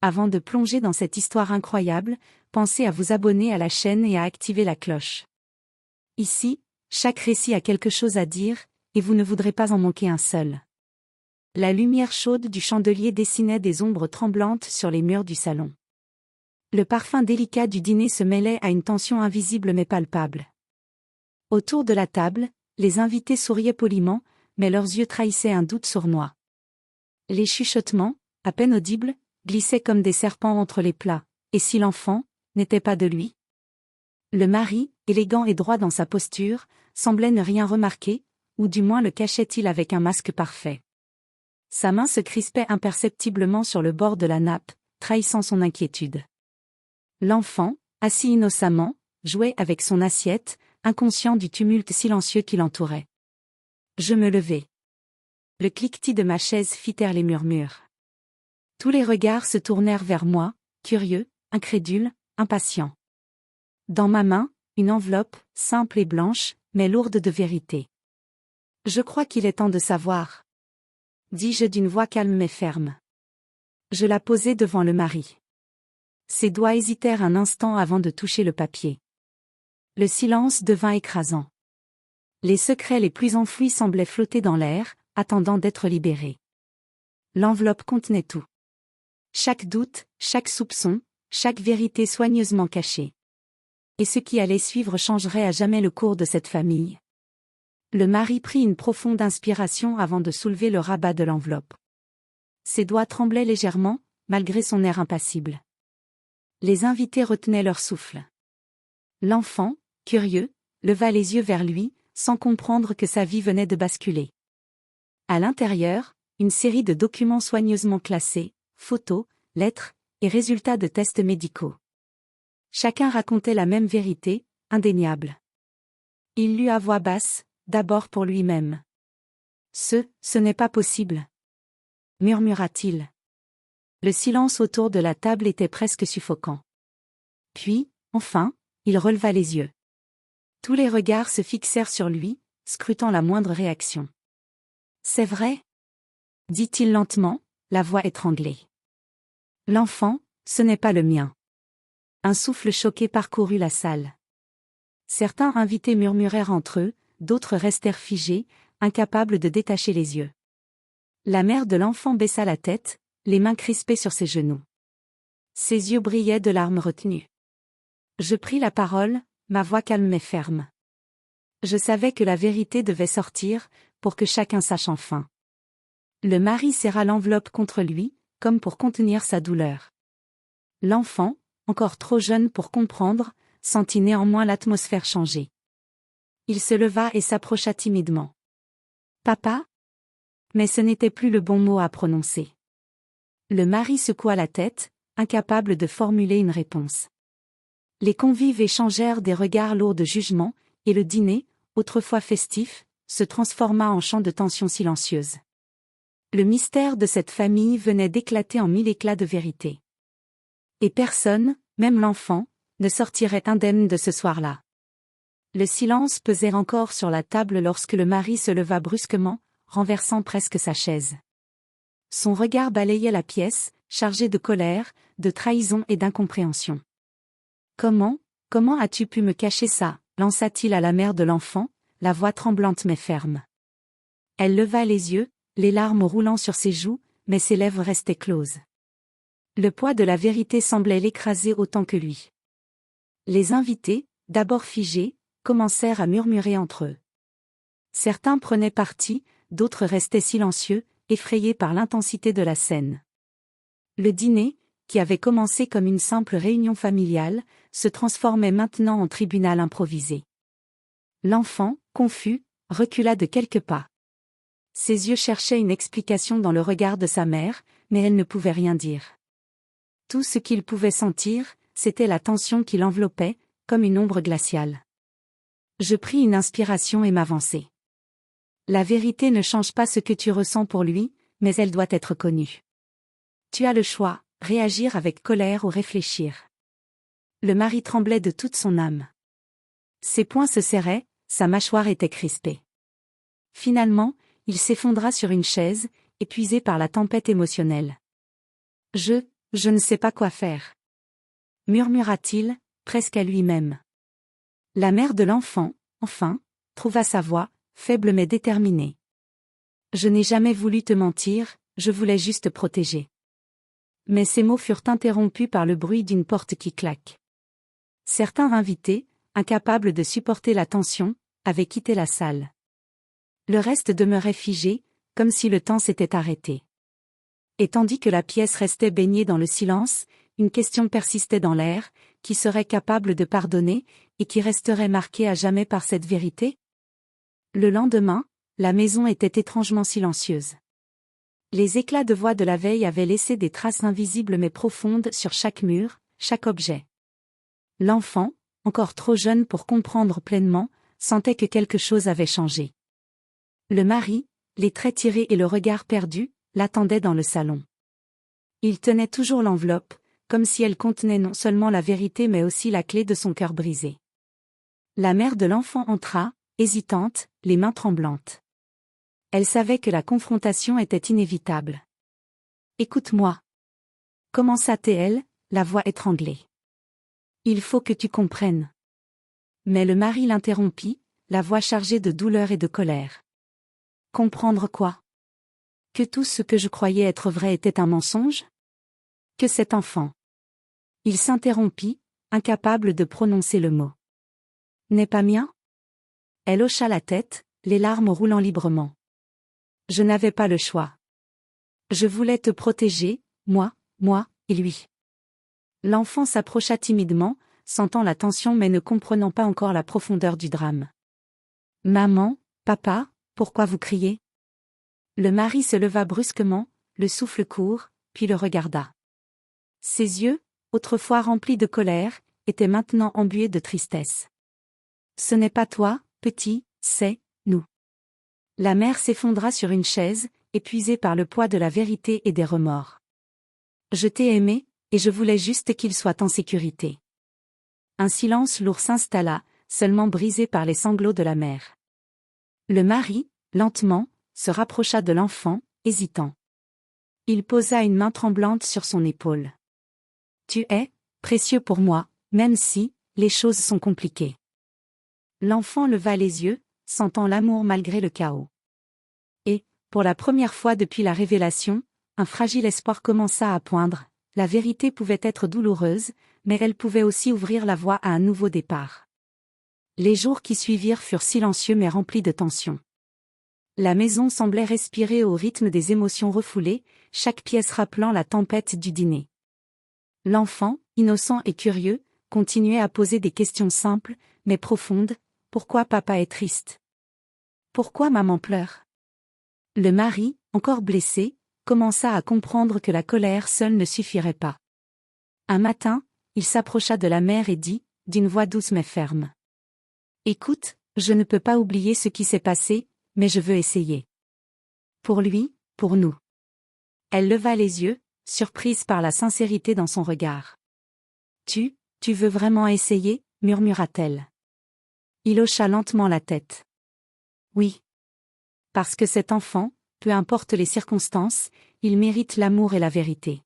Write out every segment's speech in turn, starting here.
Avant de plonger dans cette histoire incroyable, pensez à vous abonner à la chaîne et à activer la cloche. Ici, chaque récit a quelque chose à dire, et vous ne voudrez pas en manquer un seul. La lumière chaude du chandelier dessinait des ombres tremblantes sur les murs du salon. Le parfum délicat du dîner se mêlait à une tension invisible mais palpable. Autour de la table, les invités souriaient poliment, mais leurs yeux trahissaient un doute sournois. Les chuchotements, à peine audibles, glissaient comme des serpents entre les plats, et si l'enfant n'était pas de lui? Le mari, élégant et droit dans sa posture, semblait ne rien remarquer, ou du moins le cachait-il avec un masque parfait. Sa main se crispait imperceptiblement sur le bord de la nappe, trahissant son inquiétude. L'enfant, assis innocemment, jouait avec son assiette, inconscient du tumulte silencieux qui l'entourait. Je me levai. Le cliquetis de ma chaise fit taire les murmures. Tous les regards se tournèrent vers moi, curieux, incrédules, impatients. Dans ma main, une enveloppe, simple et blanche, mais lourde de vérité. « Je crois qu'il est temps de savoir. » dis-je d'une voix calme mais ferme. Je la posai devant le mari. Ses doigts hésitèrent un instant avant de toucher le papier. Le silence devint écrasant. Les secrets les plus enfouis semblaient flotter dans l'air, attendant d'être libérés. L'enveloppe contenait tout. Chaque doute, chaque soupçon, chaque vérité soigneusement cachée. Et ce qui allait suivre changerait à jamais le cours de cette famille. Le mari prit une profonde inspiration avant de soulever le rabat de l'enveloppe. Ses doigts tremblaient légèrement, malgré son air impassible. Les invités retenaient leur souffle. L'enfant, curieux, leva les yeux vers lui, sans comprendre que sa vie venait de basculer. À l'intérieur, une série de documents soigneusement classés, photos, lettres, et résultats de tests médicaux. Chacun racontait la même vérité, indéniable. Il lut à voix basse, d'abord pour lui-même. Ce n'est pas possible, murmura-t-il. Le silence autour de la table était presque suffocant. Puis, enfin, il releva les yeux. Tous les regards se fixèrent sur lui, scrutant la moindre réaction. C'est vrai? Dit-il lentement, la voix étranglée. L'enfant, ce n'est pas le mien. Un souffle choqué parcourut la salle. Certains invités murmurèrent entre eux, d'autres restèrent figés, incapables de détacher les yeux. La mère de l'enfant baissa la tête, les mains crispées sur ses genoux. Ses yeux brillaient de larmes retenues. Je pris la parole, ma voix calme mais ferme. Je savais que la vérité devait sortir, pour que chacun sache enfin. Le mari serra l'enveloppe contre lui, comme pour contenir sa douleur. L'enfant, encore trop jeune pour comprendre, sentit néanmoins l'atmosphère changer. Il se leva et s'approcha timidement. « Papa ?» Mais ce n'était plus le bon mot à prononcer. Le mari secoua la tête, incapable de formuler une réponse. Les convives échangèrent des regards lourds de jugement, et le dîner, autrefois festif, se transforma en champ de tension silencieuse. Le mystère de cette famille venait d'éclater en mille éclats de vérité. Et personne, même l'enfant, ne sortirait indemne de ce soir-là. Le silence pesait encore sur la table lorsque le mari se leva brusquement, renversant presque sa chaise. Son regard balayait la pièce, chargé de colère, de trahison et d'incompréhension. « Comment as-tu pu me cacher ça ?» lança-t-il à la mère de l'enfant, la voix tremblante mais ferme. Elle leva les yeux, les larmes roulant sur ses joues, mais ses lèvres restaient closes. Le poids de la vérité semblait l'écraser autant que lui. Les invités, d'abord figés, commencèrent à murmurer entre eux. Certains prenaient parti, d'autres restaient silencieux, effrayés par l'intensité de la scène. Le dîner, qui avait commencé comme une simple réunion familiale, se transformait maintenant en tribunal improvisé. L'enfant, confus, recula de quelques pas. Ses yeux cherchaient une explication dans le regard de sa mère, mais elle ne pouvait rien dire. Tout ce qu'il pouvait sentir, c'était la tension qui l'enveloppait, comme une ombre glaciale. Je pris une inspiration et m'avançai. La vérité ne change pas ce que tu ressens pour lui, mais elle doit être connue. Tu as le choix, réagir avec colère ou réfléchir. Le mari tremblait de toute son âme. Ses poings se serraient, sa mâchoire était crispée. Finalement, il s'effondra sur une chaise, épuisé par la tempête émotionnelle. Je Je ne sais pas quoi faire. Murmura-t-il, presque à lui-même. La mère de l'enfant, enfin, trouva sa voix, faible mais déterminée. Je n'ai jamais voulu te mentir, je voulais juste te protéger. Mais ces mots furent interrompus par le bruit d'une porte qui claque. Certains invités, incapables de supporter la tension, avaient quitté la salle. Le reste demeurait figé, comme si le temps s'était arrêté. Et tandis que la pièce restait baignée dans le silence, une question persistait dans l'air, qui serait capable de pardonner, et qui resterait marquée à jamais par cette vérité? Le lendemain, la maison était étrangement silencieuse. Les éclats de voix de la veille avaient laissé des traces invisibles mais profondes sur chaque mur, chaque objet. L'enfant, encore trop jeune pour comprendre pleinement, sentait que quelque chose avait changé. Le mari, les traits tirés et le regard perdu, l'attendait dans le salon. Il tenait toujours l'enveloppe, comme si elle contenait non seulement la vérité mais aussi la clé de son cœur brisé. La mère de l'enfant entra, hésitante, les mains tremblantes. Elle savait que la confrontation était inévitable. « Écoute-moi. » commença-t-elle, la voix étranglée. « Il faut que tu comprennes. » Mais le mari l'interrompit, la voix chargée de douleur et de colère. « Comprendre quoi? Que tout ce que je croyais être vrai était un mensonge? Que cet enfant... » Il s'interrompit, incapable de prononcer le mot. « N'est pas mien? » Elle hocha la tête, les larmes roulant librement. « Je n'avais pas le choix. Je voulais te protéger, moi et lui. » L'enfant s'approcha timidement, sentant la tension mais ne comprenant pas encore la profondeur du drame. « Maman, papa, pourquoi vous criez? » Le mari se leva brusquement, le souffle court, puis le regarda. Ses yeux, autrefois remplis de colère, étaient maintenant embués de tristesse. « Ce n'est pas toi, petit, c'est nous. » La mère s'effondra sur une chaise, épuisée par le poids de la vérité et des remords. « Je t'ai aimé, et je voulais juste qu'il soit en sécurité. » Un silence lourd s'installa, seulement brisé par les sanglots de la mère. Le mari, lentement, se rapprocha de l'enfant, hésitant. Il posa une main tremblante sur son épaule. « Tu es précieux pour moi, même si les choses sont compliquées. » L'enfant leva les yeux, sentant l'amour malgré le chaos. Et, pour la première fois depuis la révélation, un fragile espoir commença à poindre. La vérité pouvait être douloureuse, mais elle pouvait aussi ouvrir la voie à un nouveau départ. Les jours qui suivirent furent silencieux mais remplis de tension. La maison semblait respirer au rythme des émotions refoulées, chaque pièce rappelant la tempête du dîner. L'enfant, innocent et curieux, continuait à poser des questions simples, mais profondes. Pourquoi papa est triste? Pourquoi maman pleure? Le mari, encore blessé, commença à comprendre que la colère seule ne suffirait pas. Un matin, il s'approcha de la mère et dit, d'une voix douce mais ferme. « Écoute, je ne peux pas oublier ce qui s'est passé, mais je veux essayer. Pour lui, pour nous. » Elle leva les yeux, surprise par la sincérité dans son regard. « Tu veux vraiment essayer ?» murmura-t-elle. Il hocha lentement la tête. « Oui. Parce que cet enfant, peu importe les circonstances, il mérite l'amour et la vérité. »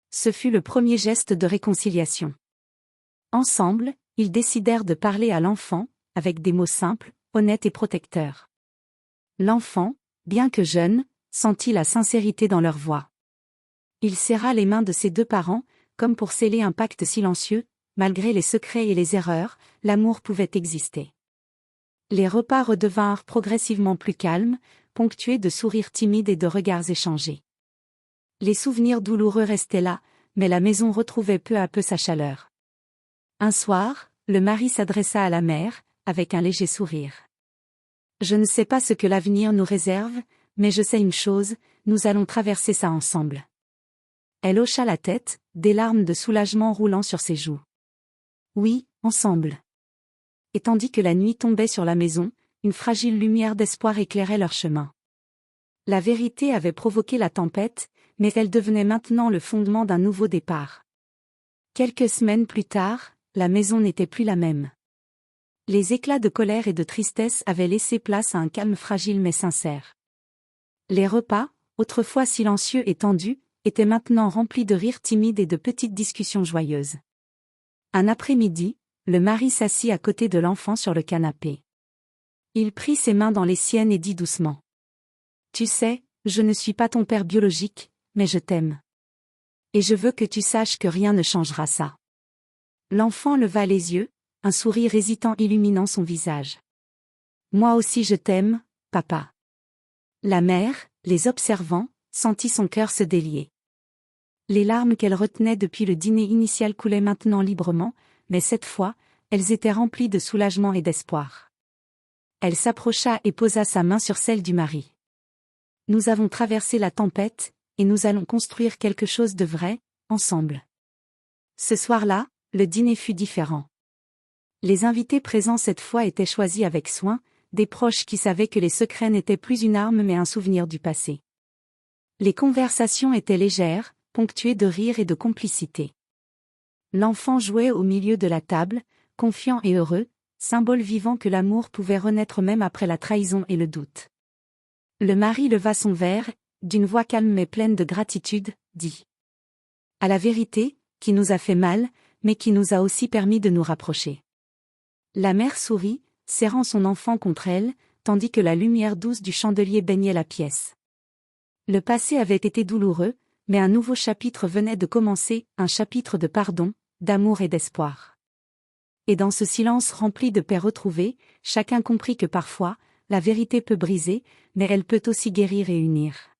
Ce fut le premier geste de réconciliation. Ensemble, ils décidèrent de parler à l'enfant, avec des mots simples, honnêtes et protecteurs. L'enfant, bien que jeune, sentit la sincérité dans leur voix. Il serra les mains de ses deux parents, comme pour sceller un pacte silencieux. Malgré les secrets et les erreurs, l'amour pouvait exister. Les repas redevinrent progressivement plus calmes, ponctués de sourires timides et de regards échangés. Les souvenirs douloureux restaient là, mais la maison retrouvait peu à peu sa chaleur. Un soir, le mari s'adressa à la mère, avec un léger sourire. « Je ne sais pas ce que l'avenir nous réserve, mais je sais une chose, nous allons traverser ça ensemble. » Elle hocha la tête, des larmes de soulagement roulant sur ses joues. « Oui, ensemble. » Et tandis que la nuit tombait sur la maison, une fragile lumière d'espoir éclairait leur chemin. La vérité avait provoqué la tempête, mais elle devenait maintenant le fondement d'un nouveau départ. Quelques semaines plus tard, la maison n'était plus la même. Les éclats de colère et de tristesse avaient laissé place à un calme fragile mais sincère. Les repas, autrefois silencieux et tendus, était maintenant remplie de rires timides et de petites discussions joyeuses. Un après-midi, le mari s'assit à côté de l'enfant sur le canapé. Il prit ses mains dans les siennes et dit doucement. « Tu sais, je ne suis pas ton père biologique, mais je t'aime. Et je veux que tu saches que rien ne changera ça. » L'enfant leva les yeux, un sourire hésitant illuminant son visage. « Moi aussi je t'aime, papa. » La mère, les observant, sentit son cœur se délier. Les larmes qu'elle retenait depuis le dîner initial coulaient maintenant librement, mais cette fois, elles étaient remplies de soulagement et d'espoir. Elle s'approcha et posa sa main sur celle du mari. « Nous avons traversé la tempête, et nous allons construire quelque chose de vrai, ensemble. » Ce soir-là, le dîner fut différent. Les invités présents cette fois étaient choisis avec soin, des proches qui savaient que les secrets n'étaient plus une arme mais un souvenir du passé. Les conversations étaient légères, ponctuées de rire et de complicité. L'enfant jouait au milieu de la table, confiant et heureux, symbole vivant que l'amour pouvait renaître même après la trahison et le doute. Le mari leva son verre, d'une voix calme mais pleine de gratitude, dit « À la vérité, qui nous a fait mal, mais qui nous a aussi permis de nous rapprocher. » La mère sourit, serrant son enfant contre elle, tandis que la lumière douce du chandelier baignait la pièce. Le passé avait été douloureux, mais un nouveau chapitre venait de commencer, un chapitre de pardon, d'amour et d'espoir. Et dans ce silence rempli de paix retrouvée, chacun comprit que parfois, la vérité peut briser, mais elle peut aussi guérir et unir.